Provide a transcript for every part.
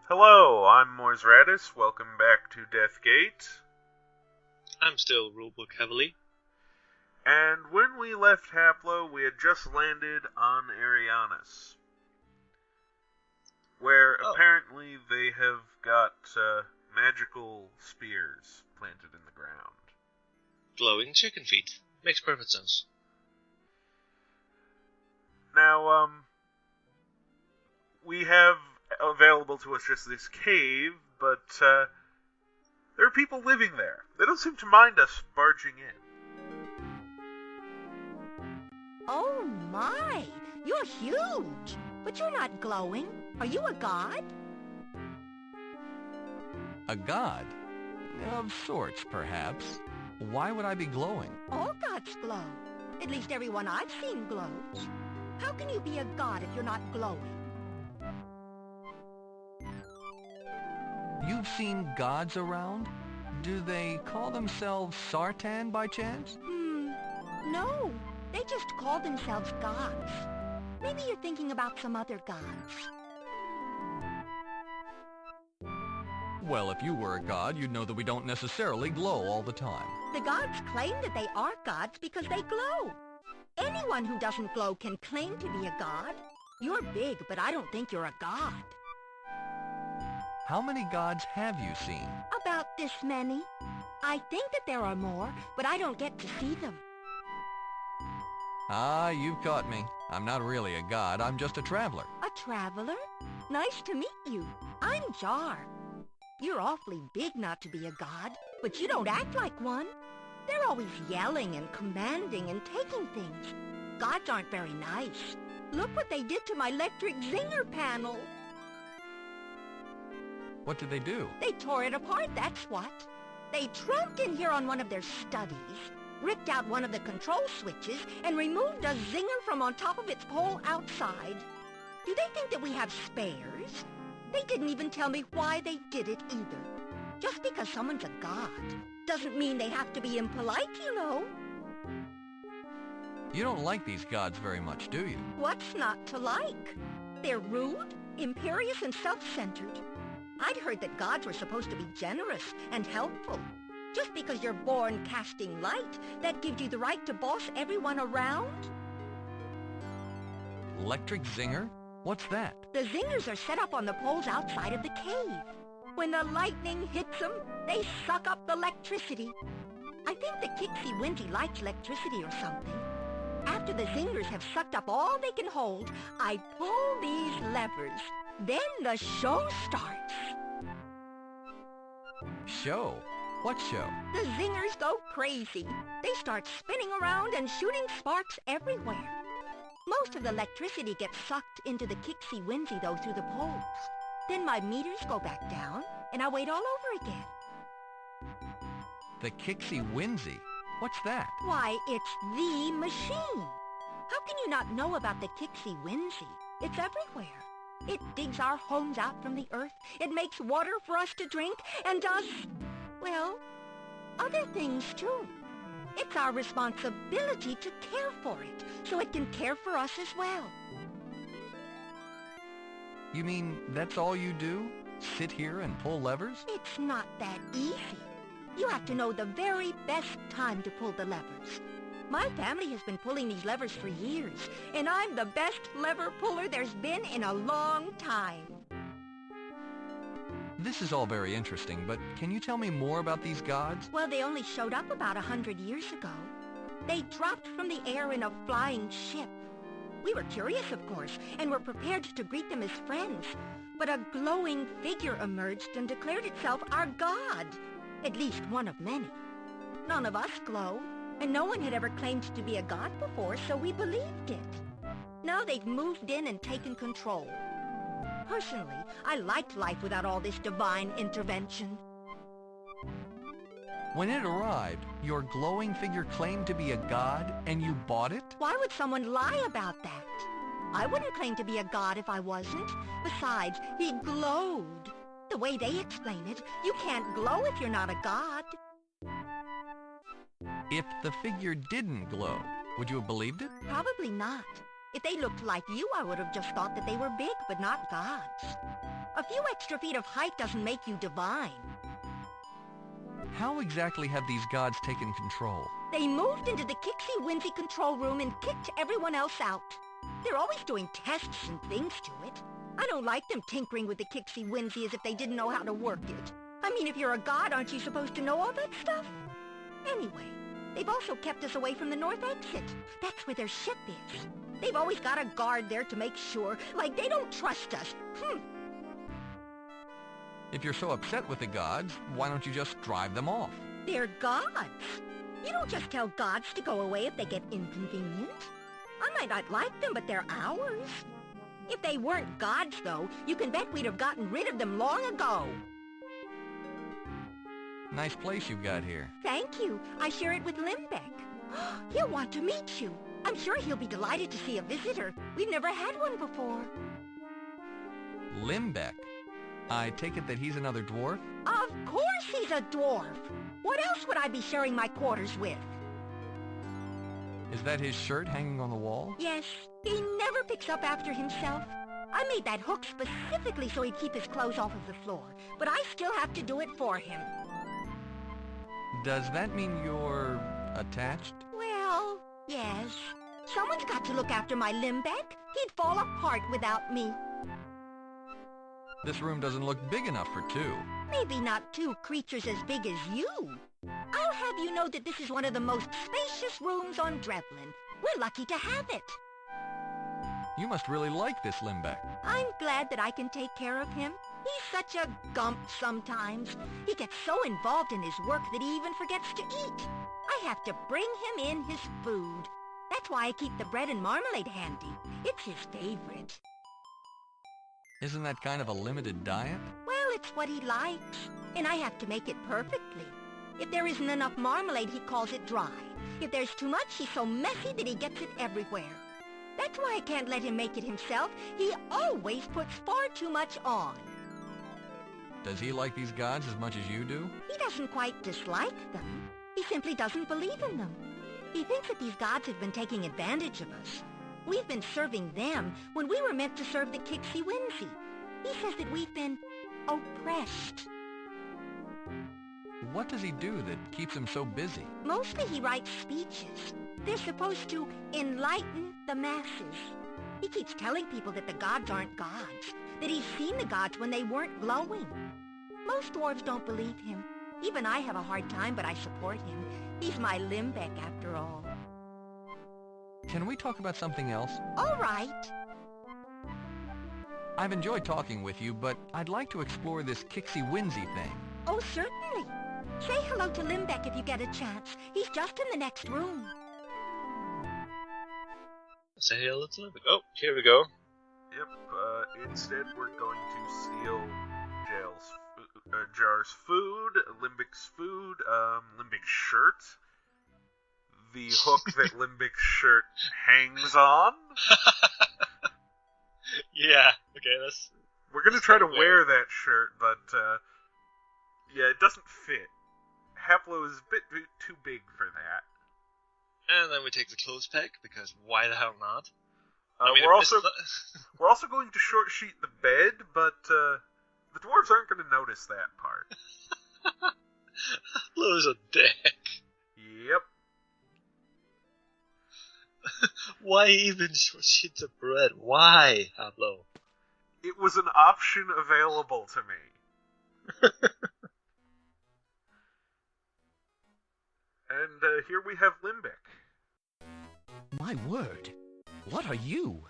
Hello, I'm Mors Radis. Welcome back to Deathgate. I'm still Rulebook heavily. And when we left Haplo, we had just landed on Arianis, where apparently they have got magical spears planted in the ground. Glowing chicken feet. Makes perfect sense. Now, we have available to us just this cave, but there are people living there. They don't seem to mind us barging in. Oh my! You're huge! But you're not glowing. Are you a god? A god? Of sorts, perhaps. Why would I be glowing? All gods glow. At least everyone I've seen glows. How can you be a god if you're not glowing? You've seen gods around? Do they call themselves Sartan by chance? No. They just call themselves gods. Maybe you're thinking about some other gods. Well, if you were a god, you'd know that we don't necessarily glow all the time. The gods claim that they are gods because they glow. Anyone who doesn't glow can claim to be a god. You're big, but I don't think you're a god. How many gods have you seen? About this many. I think that there are more, but I don't get to see them. Ah, you've caught me. I'm not really a god, I'm just a traveler. A traveler? Nice to meet you. I'm Jar. You're awfully big not to be a god, but you don't act like one. They're always yelling and commanding and taking things. Gods aren't very nice. Look what they did to my electric zinger panel. What did they do? They tore it apart, that's what. They tramped in here on one of their studies, ripped out one of the control switches, and removed a zinger from on top of its pole outside. Do they think that we have spares? They didn't even tell me why they did it either. Just because someone's a god doesn't mean they have to be impolite, you know. You don't like these gods very much, do you? What's not to like? They're rude, imperious, and self-centered. I'd heard that gods were supposed to be generous and helpful. Just because you're born casting light, that gives you the right to boss everyone around? Electric zinger? What's that? The zingers are set up on the poles outside of the cave. When the lightning hits them, they suck up the electricity. I think the Kixie Windy likes electricity or something. After the zingers have sucked up all they can hold, I pull these levers. Then the show starts. Show? What show? The zingers go crazy. They start spinning around and shooting sparks everywhere. Most of the electricity gets sucked into the Kixie Windy, though, through the poles. Then my meters go back down, and I wait all over again. The Kixie Windy? What's that? Why, it's the machine. How can you not know about the Kixie Windy? It's everywhere. It digs our homes out from the earth. It makes water for us to drink, and does, well, other things, too. It's our responsibility to care for it, so it can care for us as well. You mean that's all you do? Sit here and pull levers? It's not that easy. You have to know the very best time to pull the levers. My family has been pulling these levers for years, and I'm the best lever puller there's been in a long time. This is all very interesting, but can you tell me more about these gods? Well, they only showed up about 100 years ago. They dropped from the air in a flying ship. We were curious, of course, and were prepared to greet them as friends. But a glowing figure emerged and declared itself our god. At least one of many. None of us glow, and no one had ever claimed to be a god before, so we believed it. Now they've moved in and taken control. Personally, I liked life without all this divine intervention. When it arrived, your glowing figure claimed to be a god, and you bought it? Why would someone lie about that? I wouldn't claim to be a god if I wasn't. Besides, he glowed. The way they explain it, you can't glow if you're not a god. If the figure didn't glow, would you have believed it? Probably not. If they looked like you, I would have just thought that they were big, but not gods. A few extra feet of height doesn't make you divine. How exactly have these gods taken control? They moved into the Kixie Whimsy control room and kicked everyone else out. They're always doing tests and things to it. I don't like them tinkering with the Kixie Whimsy as if they didn't know how to work it. I mean, if you're a god, aren't you supposed to know all that stuff? Anyway, they've also kept us away from the north exit. That's where their ship is. They've always got a guard there to make sure, like they don't trust us. If you're so upset with the gods, why don't you just drive them off? They're gods. You don't just tell gods to go away if they get inconvenient. I might not like them, but they're ours. If they weren't gods, though, you can bet we'd have gotten rid of them long ago. Nice place you've got here. Thank you. I share it with Limbeck. He'll want to meet you. I'm sure he'll be delighted to see a visitor. We've never had one before. Limbeck? I take it that he's another dwarf? Of course he's a dwarf. What else would I be sharing my quarters with? Is that his shirt hanging on the wall? Yes, he never picks up after himself. I made that hook specifically so he'd keep his clothes off of the floor, but I still have to do it for him. Does that mean you're attached? Well, yes. Someone's got to look after my Limbeck. He'd fall apart without me. This room doesn't look big enough for two. Maybe not two creatures as big as you. I'll have you know that this is one of the most spacious rooms on Drevlin. We're lucky to have it. You must really like this Limbeck. I'm glad that I can take care of him. He's such a gump sometimes. He gets so involved in his work that he even forgets to eat. I have to bring him in his food. That's why I keep the bread and marmalade handy. It's his favorite. Isn't that kind of a limited diet? Well, it's what he likes, and I have to make it perfectly. If there isn't enough marmalade, he calls it dry. If there's too much, he's so messy that he gets it everywhere. That's why I can't let him make it himself. He always puts far too much on. Does he like these gods as much as you do? He doesn't quite dislike them. He simply doesn't believe in them. He thinks that these gods have been taking advantage of us. We've been serving them when we were meant to serve the Kixie Whimsy. He says that we've been oppressed. What does he do that keeps him so busy? Mostly he writes speeches. They're supposed to enlighten the masses. He keeps telling people that the gods aren't gods, that he's seen the gods when they weren't glowing. Most dwarves don't believe him. Even I have a hard time, but I support him. He's my Limbeck, after all. Can we talk about something else? All right. I've enjoyed talking with you, but I'd like to explore this Kixie Whimsy thing. Oh, certainly. Say hello to Limbeck if you get a chance. He's just in the next room. Say hello to Limbeck. Oh, here we go. Yep, instead we're going to steal Jar's food, Limbeck's food, Limbeck's shirt, the hook that Limbeck's shirt hangs on. Yeah, okay, We're gonna try to wear that shirt, but, yeah, it doesn't fit. Haplo is a bit too big for that. And then we take the clothes peg, because why the hell not? We're also going to short sheet the bed, but, the dwarves aren't going to notice that part. Haplo's a dick. Yep. Why even short sheet the bread? Why, Haplo? It was an option available to me. And here we have Limbeck. My word, what are you?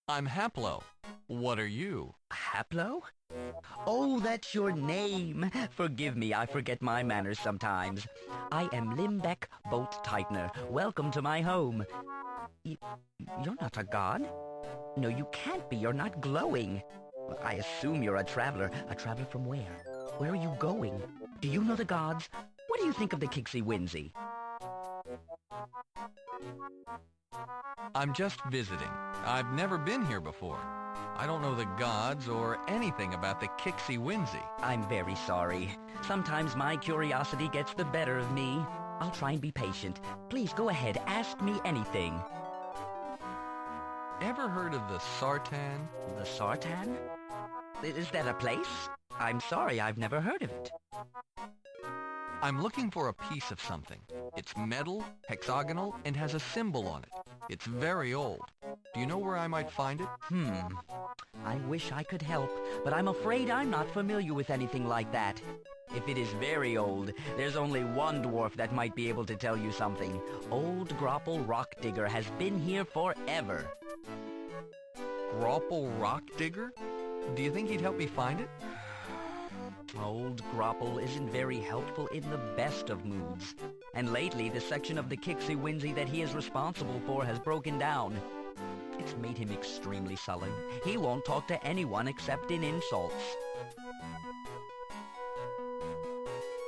I'm Haplo. What are you? Haplo? Oh, that's your name. Forgive me, I forget my manners sometimes. I am Limbeck Boat Tightener. Welcome to my home. You're not a god? No, you can't be. You're not glowing. I assume you're a traveler. A traveler from where? Where are you going? Do you know the gods? What do you think of the Kixie Whimsy? I'm just visiting. I've never been here before. I don't know the gods or anything about the Kixie Whimsy. I'm very sorry. Sometimes my curiosity gets the better of me. I'll try and be patient. Please go ahead, ask me anything. Ever heard of the Sartan? The Sartan? Is that a place? I'm sorry, I've never heard of it. I'm looking for a piece of something. It's metal, hexagonal, and has a symbol on it. It's very old. Do you know where I might find it? I wish I could help, but I'm afraid I'm not familiar with anything like that. If it is very old, there's only one dwarf that might be able to tell you something. Old Grapple Rock Digger has been here forever. Grapple Rock Digger? Do you think he'd help me find it? Old Grapple isn't very helpful in the best of moods. And lately, the section of the Kixie Winsey that he is responsible for has broken down. It's made him extremely sullen. He won't talk to anyone except in insults.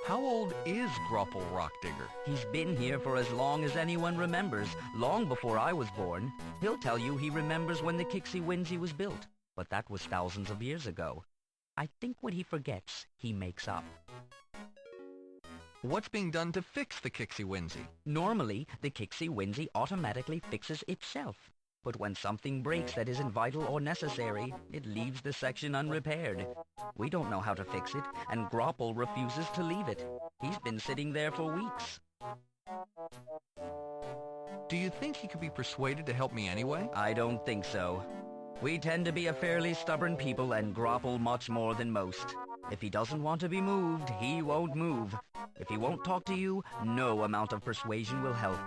How old is Grapple Rock Digger? He's been here for as long as anyone remembers, long before I was born. He'll tell you he remembers when the Kixie Winsey was built, but that was thousands of years ago. I think what he forgets, he makes up. What's being done to fix the Kixie Winsey? Normally, the Kixie Winsey automatically fixes itself. But when something breaks that isn't vital or necessary, it leaves the section unrepaired. We don't know how to fix it, and Grapple refuses to leave it. He's been sitting there for weeks. Do you think he could be persuaded to help me anyway? I don't think so. We tend to be a fairly stubborn people and Grapple much more than most. If he doesn't want to be moved, he won't move. If he won't talk to you, no amount of persuasion will help.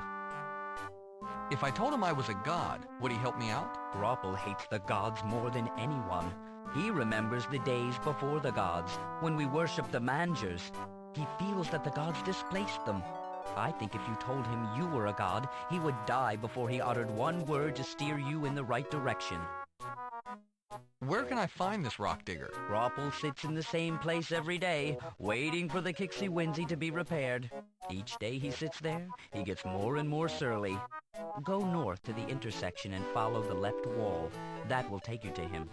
If I told him I was a god, would he help me out? Grapple hates the gods more than anyone. He remembers the days before the gods, when we worshipped the Mangers. He feels that the gods displaced them. I think if you told him you were a god, he would die before he uttered one word to steer you in the right direction. Where can I find this rock digger? Grapple sits in the same place every day, waiting for the Kixie Winsey to be repaired. Each day he sits there, he gets more and more surly. Go north to the intersection and follow the left wall. That will take you to him.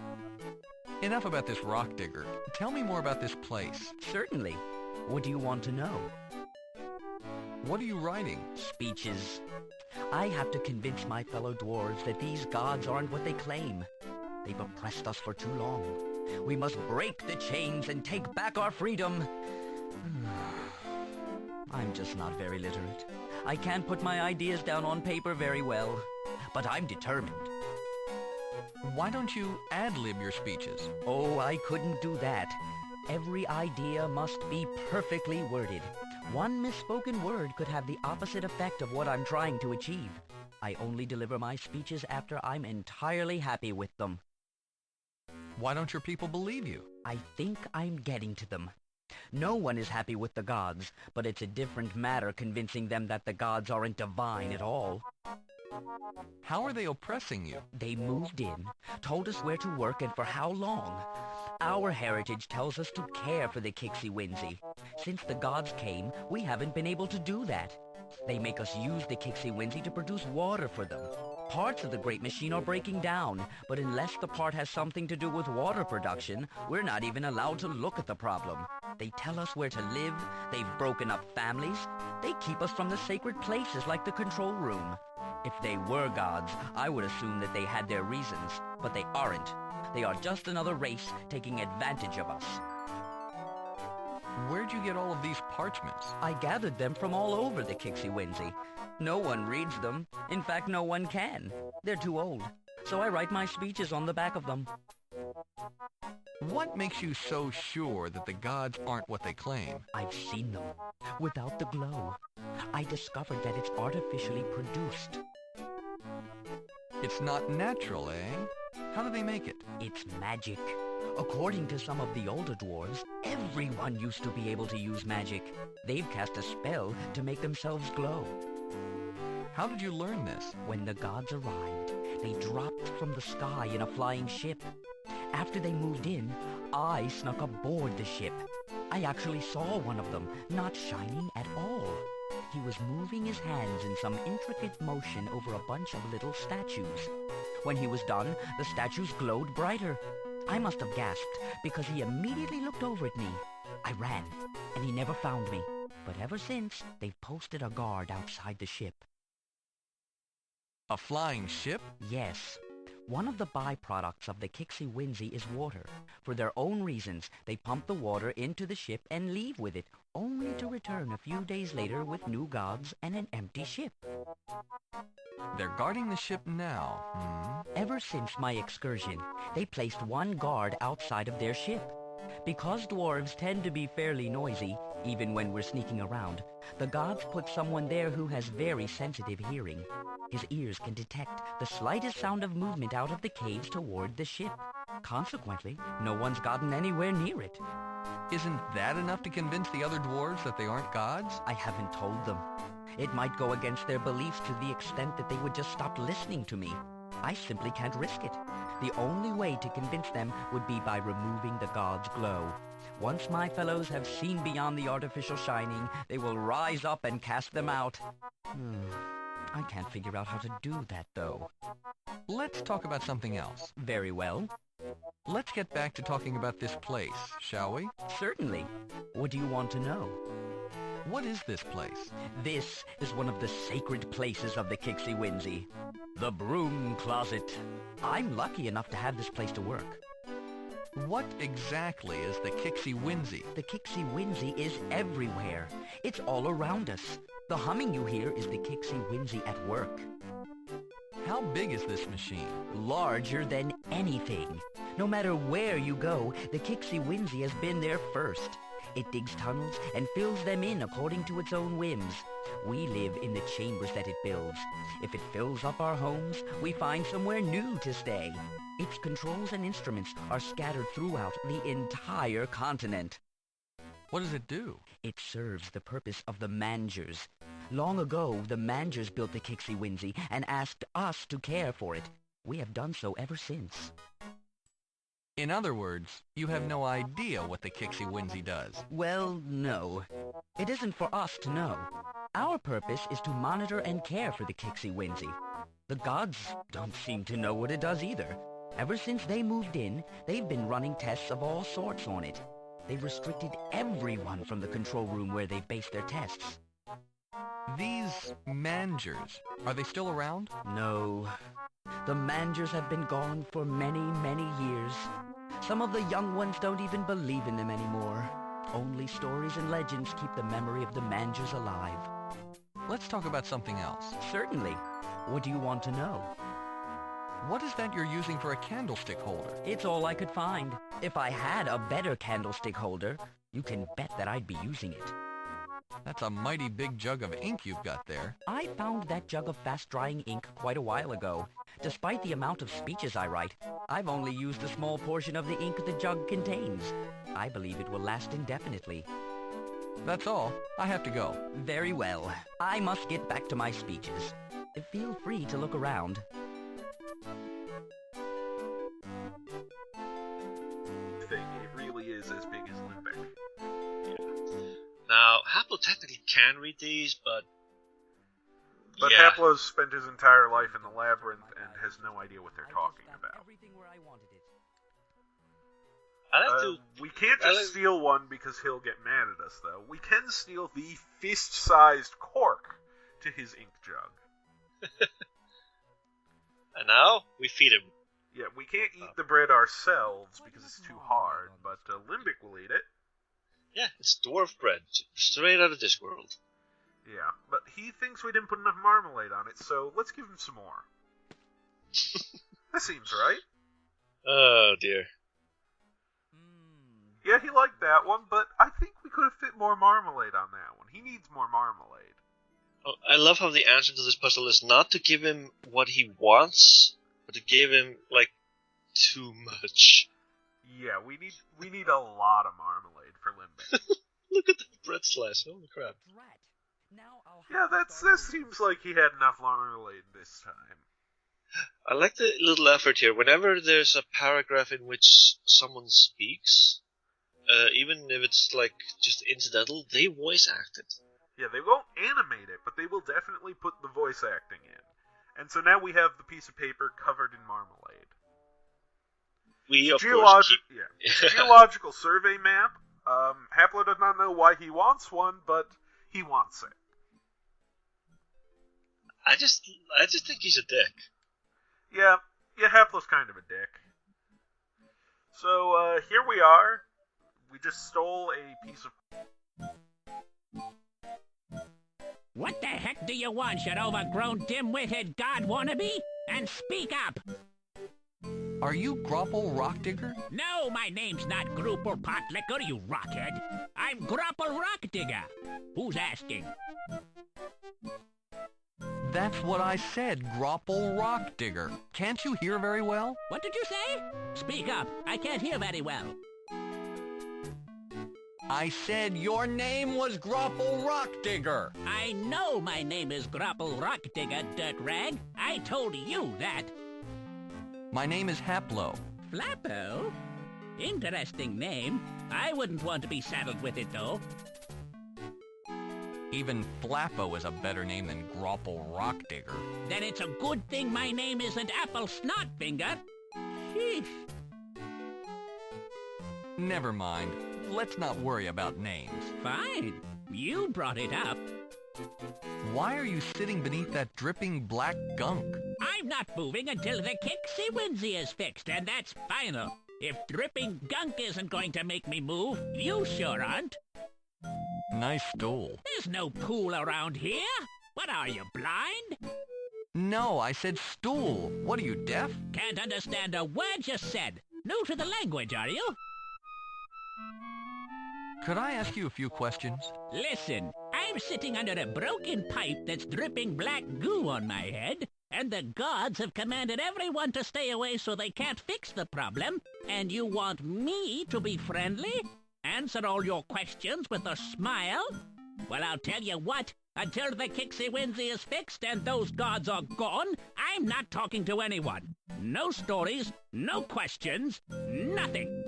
Enough about this rock digger. Tell me more about this place. Certainly. What do you want to know? What are you writing? Speeches. I have to convince my fellow dwarves that these gods aren't what they claim. They've oppressed us for too long. We must break the chains and take back our freedom. I'm just not very literate. I can't put my ideas down on paper very well, but I'm determined. Why don't you ad-lib your speeches? Oh, I couldn't do that. Every idea must be perfectly worded. One misspoken word could have the opposite effect of what I'm trying to achieve. I only deliver my speeches after I'm entirely happy with them. Why don't your people believe you? I think I'm getting to them. No one is happy with the gods, but it's a different matter convincing them that the gods aren't divine at all. How are they oppressing you? They moved in, told us where to work and for how long. Our heritage tells us to care for the Kixie Winsey. Since the gods came, we haven't been able to do that. They make us use the Kixie Winsey to produce water for them. Parts of the great machine are breaking down, but unless the part has something to do with water production, we're not even allowed to look at the problem. They tell us where to live, they've broken up families, they keep us from the sacred places like the control room. If they were gods, I would assume that they had their reasons, but they aren't. They are just another race taking advantage of us. Where'd you get all of these parchments? I gathered them from all over the Kixie Winsey. No one reads them. In fact, no one can. They're too old. So I write my speeches on the back of them. What makes you so sure that the gods aren't what they claim? I've seen them. Without the glow. I discovered that it's artificially produced. It's not natural, eh? How do they make it? It's magic. According to some of the older dwarves, everyone used to be able to use magic. They've cast a spell to make themselves glow. How did you learn this? When the gods arrived, they dropped from the sky in a flying ship. After they moved in, I snuck aboard the ship. I actually saw one of them, not shining at all. He was moving his hands in some intricate motion over a bunch of little statues. When he was done, the statues glowed brighter. I must have gasped, because he immediately looked over at me. I ran, and he never found me. But ever since, they've posted a guard outside the ship. A flying ship? Yes. One of the byproducts of the Kixie Whimsy is water. For their own reasons, they pump the water into the ship and leave with it, only to return a few days later with new gods and an empty ship. They're guarding the ship now, Ever since my excursion, they placed one guard outside of their ship. Because dwarves tend to be fairly noisy, even when we're sneaking around, the gods put someone there who has very sensitive hearing. His ears can detect the slightest sound of movement out of the caves toward the ship. Consequently, no one's gotten anywhere near it. Isn't that enough to convince the other dwarves that they aren't gods? I haven't told them. It might go against their beliefs to the extent that they would just stop listening to me. I simply can't risk it. The only way to convince them would be by removing the god's glow. Once my fellows have seen beyond the artificial shining, they will rise up and cast them out. I can't figure out how to do that, though. Let's talk about something else. Very well. Let's get back to talking about this place, shall we? Certainly. What do you want to know? What is this place? This is one of the sacred places of the Kixie Whimsy. The broom closet. I'm lucky enough to have this place to work. What exactly is the Kixie Whimsy? The Kixie Whimsy is everywhere. It's all around us. The humming you hear is the Kixie Whimsy at work. How big is this machine? Larger than anything. No matter where you go, the Kixie Whimsy has been there first. It digs tunnels and fills them in according to its own whims. We live in the chambers that it builds. If it fills up our homes, we find somewhere new to stay. Its controls and instruments are scattered throughout the entire continent. What does it do? It serves the purpose of the Mangers. Long ago, the Mangers built the Kixie Whimsy and asked us to care for it. We have done so ever since. In other words, you have no idea what the Kixie Whimsy does. Well, no. It isn't for us to know. Our purpose is to monitor and care for the Kixie Whimsy. The gods don't seem to know what it does either. Ever since they moved in, they've been running tests of all sorts on it. They've restricted everyone from the control room where they base their tests. These Mangers, are they still around? No. The Mangers have been gone for many, many years. Some of the young ones don't even believe in them anymore. Only stories and legends keep the memory of the Mangers alive. Let's talk about something else. Certainly. What do you want to know? What is that you're using for a candlestick holder? It's all I could find. If I had a better candlestick holder, you can bet that I'd be using it. That's a mighty big jug of ink you've got there. I found that jug of fast-drying ink quite a while ago. Despite the amount of speeches I write, I've only used a small portion of the ink the jug contains. I believe it will last indefinitely. That's all. I have to go. Very well. I must get back to my speeches. Feel free to look around. It really is as big as Limbeck. Now, Haplo technically can read these, but But yeah. Haplo's spent his entire life in the labyrinth and has no idea what they're talking about. Everything where I wanted it. I like to. We can't I just like- steal one because he'll get mad at us, though. We can steal the fist-sized cork to his ink jug. And now we feed him. Yeah, we can't eat the bread ourselves because it's too hard, but Limbic will eat it. Yeah, it's dwarf bread, straight out of Discworld. Yeah, but he thinks we didn't put enough marmalade on it, so let's give him some more. That seems right. Oh dear. Yeah, he liked that one, but I think we could have fit more marmalade on that one. He needs more marmalade. Oh, I love how the answer to this puzzle is not to give him what he wants, but to give him like too much. Yeah, we need a lot of marmalade for Limbic. Look at the bread slice. Holy crap. Yeah, that seems like he had enough marmalade this time. I like the little effort here. Whenever there's a paragraph in which someone speaks, even if it's like just incidental, they voice act it. Yeah, they won't animate it, but they will definitely put the voice acting in. And so now we have the piece of paper covered in marmalade. We of course keep... It's a geological survey map. Haplo does not know why he wants one, but he wants it. I just think he's a dick. Yeah, Yeah, Haplo's kind of a dick. So, here we are. We just stole a piece of... What the heck do you want, you overgrown, dim-witted god wannabe? And speak up! Are you Grapple Rock Digger? No, my name's not Groople Potlicker, you rockhead. I'm Grapple Rock Digger. Who's asking? That's what I said, Grapple Rock Digger. Can't you hear very well? What did you say? Speak up. I can't hear very well. I said your name was Grapple Rock Digger. I know my name is Grapple Rock Digger, Dirtrag. I told you that. My name is Haplo. Flappo? Interesting name. I wouldn't want to be saddled with it, though. Even Flappo is a better name than Grapple Rock Digger. Then it's a good thing my name isn't Apple Snotfinger. Sheesh. Never mind. Let's not worry about names. Fine. You brought it up. Why are you sitting beneath that dripping black gunk? I'm not moving until the Kixie Winsy is fixed, and that's final. If dripping gunk isn't going to make me move, you sure aren't. Nice stool. There's no pool around here. What are you, blind? No, I said stool. What are you, deaf? Can't understand a word you said. New to the language, are you? Could I ask you a few questions? Listen, I'm sitting under a broken pipe that's dripping black goo on my head, and the gods have commanded everyone to stay away so they can't fix the problem, and you want me to be friendly? Answer all your questions with a smile? Well, I'll tell you what, until the Kixie Winsy is fixed and those gods are gone, I'm not talking to anyone. No stories, no questions, nothing.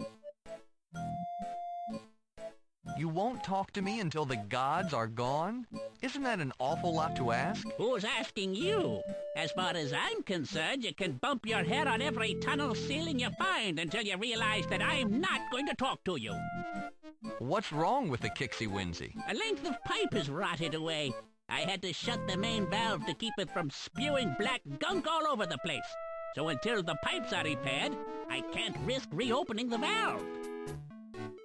You won't talk to me until the gods are gone? Isn't that an awful lot to ask? Who's asking you? As far as I'm concerned, you can bump your head on every tunnel ceiling you find until you realize that I'm not going to talk to you. What's wrong with the Kixie Winsy? A length of pipe is rotted away. I had to shut the main valve to keep it from spewing black gunk all over the place. So until the pipes are repaired, I can't risk reopening the valve.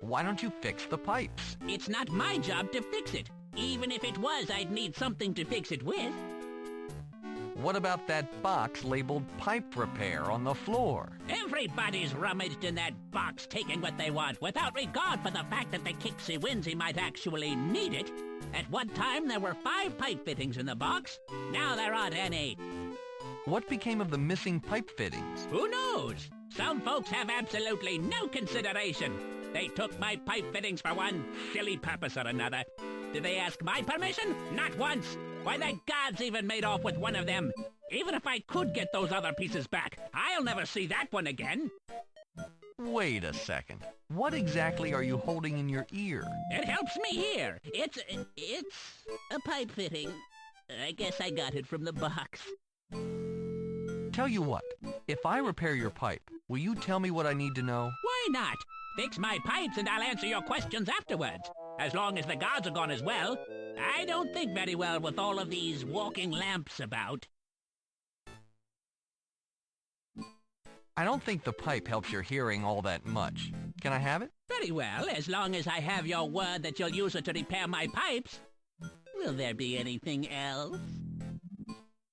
Why don't you fix the pipes? It's not my job to fix it. Even if it was, I'd need something to fix it with. What about that box labeled pipe repair on the floor? Everybody's rummaged in that box taking what they want without regard for the fact that the Kixie Winsy might actually need it. At one time, there were 5 pipe fittings in the box. Now there aren't any. What became of the missing pipe fittings? Who knows? Some folks have absolutely no consideration. They took my pipe fittings for one silly purpose or another. Did they ask my permission? Not once. Why, the gods even made off with one of them. Even if I could get those other pieces back, I'll never see that one again. Wait a second. What exactly are you holding in your ear? It helps me hear. It's a pipe fitting. I guess I got it from the box. Tell you what, if I repair your pipe, will you tell me what I need to know? Why not? Fix my pipes and I'll answer your questions afterwards. As long as the gods are gone as well. I don't think very well with all of these walking lamps about. I don't think the pipe helps your hearing all that much. Can I have it? Very well, as long as I have your word that you'll use it to repair my pipes. Will there be anything else?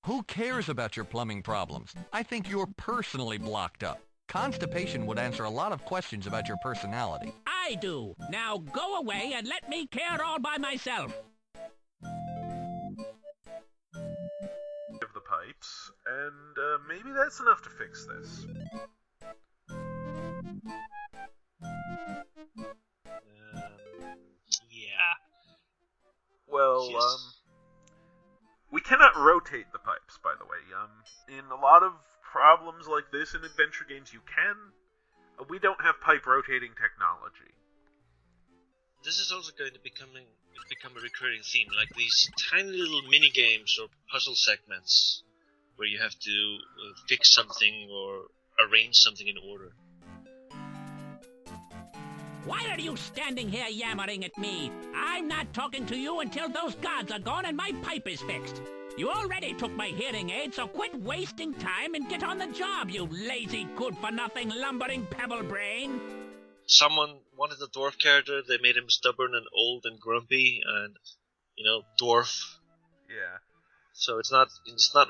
Who cares about your plumbing problems? I think you're personally blocked up. Constipation would answer a lot of questions about your personality. I do. Now go away and let me care all by myself. Of the pipes, and maybe that's enough to fix this. Yeah. Well, Yes. we cannot rotate the pipes, by the way. In a lot of problems like this in adventure games, you can. We don't have pipe rotating technology. This is also going to become a recurring theme, like these tiny little mini games or puzzle segments where you have to fix something or arrange something in order. Why are you standing here yammering at me? I'm not talking to you until those gods are gone and my pipe is fixed. You already took my hearing aid, so quit wasting time and get on the job, you lazy, good-for-nothing, lumbering pebble brain. Someone wanted a dwarf character, they made him stubborn and old and grumpy and, dwarf. Yeah. So it's not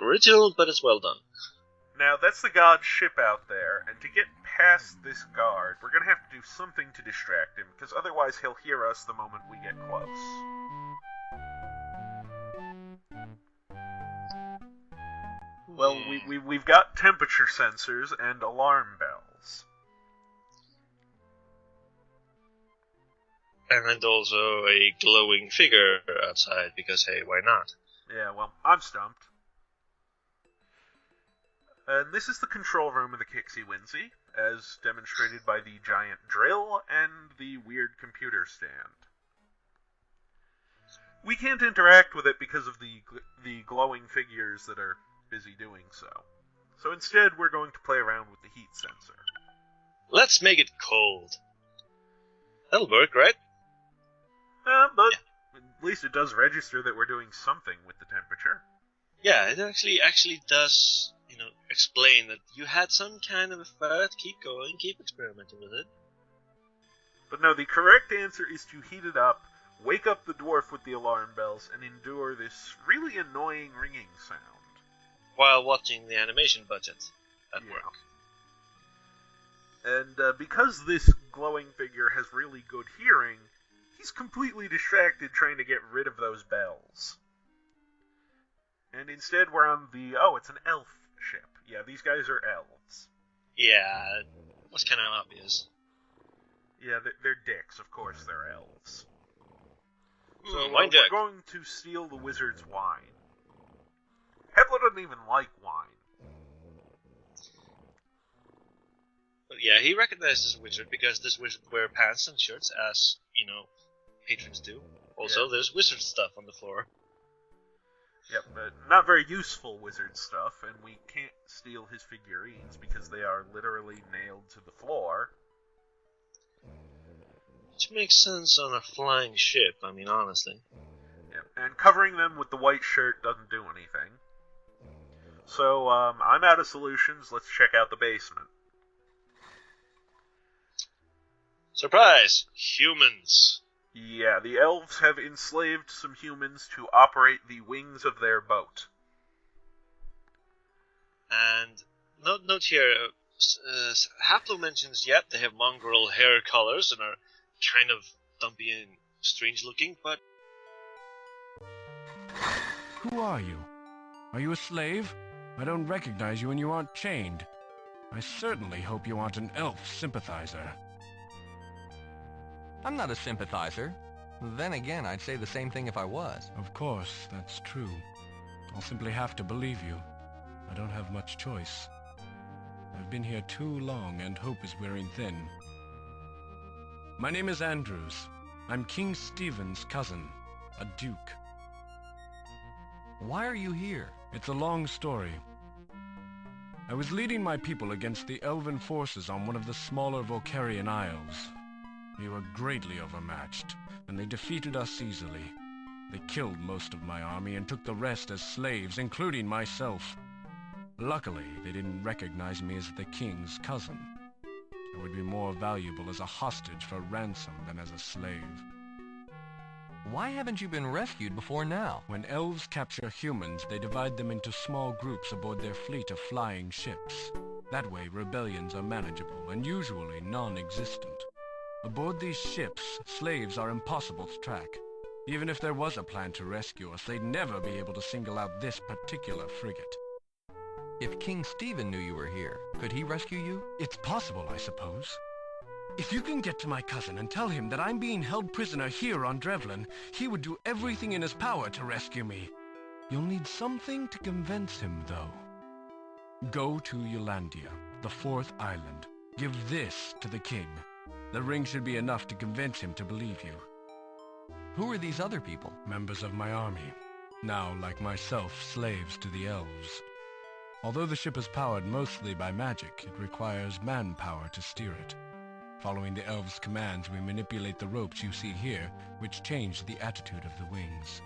original, but it's well done. Now, that's the god's ship out there, and to get past this guard, we're gonna have to do something to distract him, because otherwise he'll hear us the moment we get close. Well, we've got temperature sensors and alarm bells. And also a glowing figure outside, because hey, why not? Yeah, well, I'm stumped. And this is the control room of the Kixie Winsey, as demonstrated by the giant drill and the weird computer stand. We can't interact with it because of the glowing figures that are busy doing so. So instead, we're going to play around with the heat sensor. Let's make it cold. That'll work, right? But at least it does register that we're doing something with the temperature. Yeah, it actually does, explain that you had some kind of effort. Keep going, keep experimenting with it. But no, the correct answer is to heat it up, wake up the dwarf with the alarm bells, and endure this really annoying ringing sound. While watching the animation budget at work. And because this glowing figure has really good hearing, he's completely distracted trying to get rid of those bells. And instead we're on it's an elf ship. Yeah, these guys are elves. Yeah, it was kind of obvious. Yeah, they're dicks, of course they're elves. So wine we're going to steal the wizard's wine. Hepler doesn't even like wine. But yeah, he recognizes a wizard because this wizard wear pants and shirts as, patrons do. Also, there's wizard stuff on the floor. Yep, but not very useful wizard stuff, and we can't steal his figurines because they are literally nailed to the floor. Which makes sense on a flying ship, honestly. Yep, and covering them with the white shirt doesn't do anything. So, I'm out of solutions. Let's check out the basement. Surprise! Humans! Yeah, the elves have enslaved some humans to operate the wings of their boat. And, note here, Haplo mentions, they have mongrel hair colors and are kind of dumpy and strange looking, but... Who are you? Are you a slave? I don't recognize you and you aren't chained. I certainly hope you aren't an elf sympathizer. I'm not a sympathizer. Then again, I'd say the same thing if I was. Of course, that's true. I'll simply have to believe you. I don't have much choice. I've been here too long and hope is wearing thin. My name is Andrews. I'm King Stephen's cousin, a duke. Why are you here? It's a long story. I was leading my people against the elven forces on one of the smaller Volcarian isles. We were greatly overmatched, and they defeated us easily. They killed most of my army and took the rest as slaves, including myself. Luckily, they didn't recognize me as the king's cousin. I would be more valuable as a hostage for ransom than as a slave. Why haven't you been rescued before now? When elves capture humans, they divide them into small groups aboard their fleet of flying ships. That way, rebellions are manageable and usually non-existent. Aboard these ships, slaves are impossible to track. Even if there was a plan to rescue us, they'd never be able to single out this particular frigate. If King Stephen knew you were here, could he rescue you? It's possible, I suppose. If you can get to my cousin and tell him that I'm being held prisoner here on Drevlin, he would do everything in his power to rescue me. You'll need something to convince him, though. Go to Eulandia, the fourth island. Give this to the king. The ring should be enough to convince him to believe you. Who are these other people? Members of my army. Now, like myself, slaves to the elves. Although the ship is powered mostly by magic, it requires manpower to steer it. Following the elves' commands, we manipulate the ropes you see here, which change the attitude of the wings.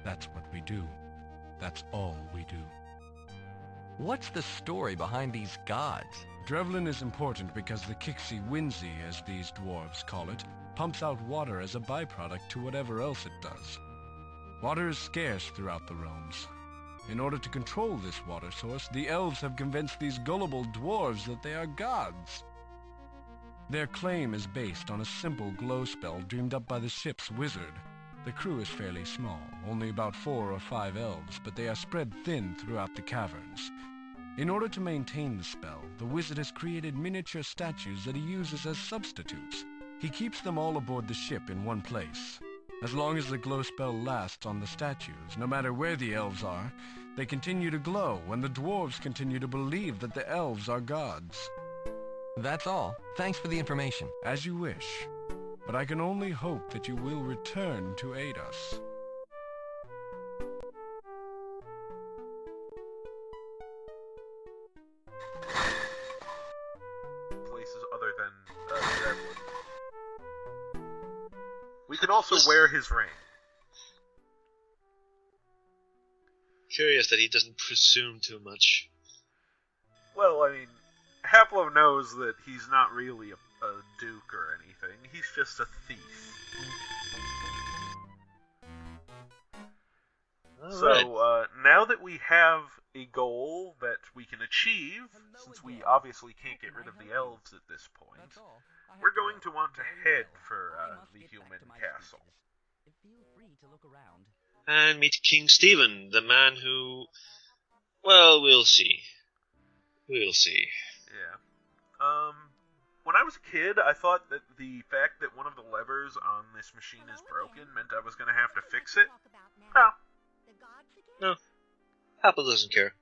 That's what we do. That's all we do. What's the story behind these gods? Drevlin is important because the Kixie Winzy, as these dwarves call it, pumps out water as a byproduct to whatever else it does. Water is scarce throughout the realms. In order to control this water source, the elves have convinced these gullible dwarves that they are gods. Their claim is based on a simple glow spell dreamed up by the ship's wizard. The crew is fairly small, only about 4 or 5 elves, but they are spread thin throughout the caverns. In order to maintain the spell, the wizard has created miniature statues that he uses as substitutes. He keeps them all aboard the ship in one place. As long as the glow spell lasts on the statues, no matter where the elves are, they continue to glow, and the dwarves continue to believe that the elves are gods. That's all. Thanks for the information. As you wish. But I can only hope that you will return to aid us. Places other than Devlin. We can also wear his ring. Curious that he doesn't presume too much. Well, I mean, Haplo knows that he's not really a duke or anything. He's just a thief. So, now that we have a goal that we can achieve, since we obviously can't get rid of the elves at this point, we're going to want to head for the human castle. Feel free to look around. And meet King Stephen, the man who... Well, we'll see. We'll see. Yeah. When I was a kid, I thought that the fact that one of the levers on this machine is broken meant I was going to have to fix it. No. Apple doesn't care.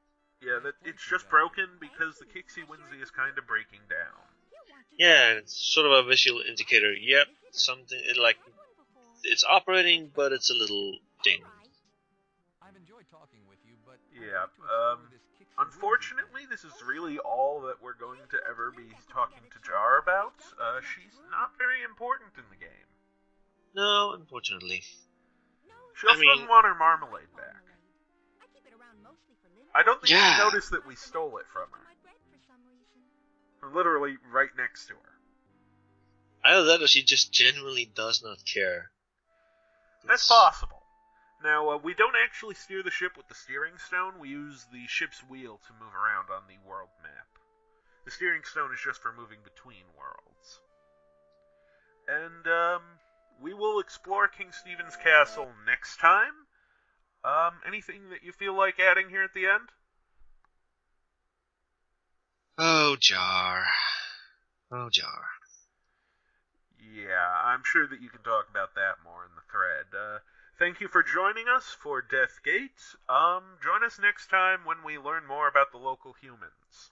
Yeah, that it's just broken because the Kixie Winzy is kind of breaking down. Yeah, it's sort of a visual indicator. Yep, something like it's operating, but it's a little ding. I've enjoyed talking with you, but Yeah, unfortunately, this is really all that we're going to ever be talking to Jar about. She's not very important in the game. No, unfortunately. She also doesn't want her marmalade back. I don't think she noticed that we stole it from her. We're literally right next to her. Either that or she just genuinely does not care. That's possible. Now, we don't actually steer the ship with the steering stone. We use the ship's wheel to move around on the world map. The steering stone is just for moving between worlds. And, we will explore King Stephen's castle next time. Anything that you feel like adding here at the end? Oh, Jar. Oh, Jar. Yeah, I'm sure that you can talk about that more in the thread. Thank you for joining us for Deathgate. Join us next time when we learn more about the local humans.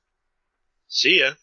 See ya.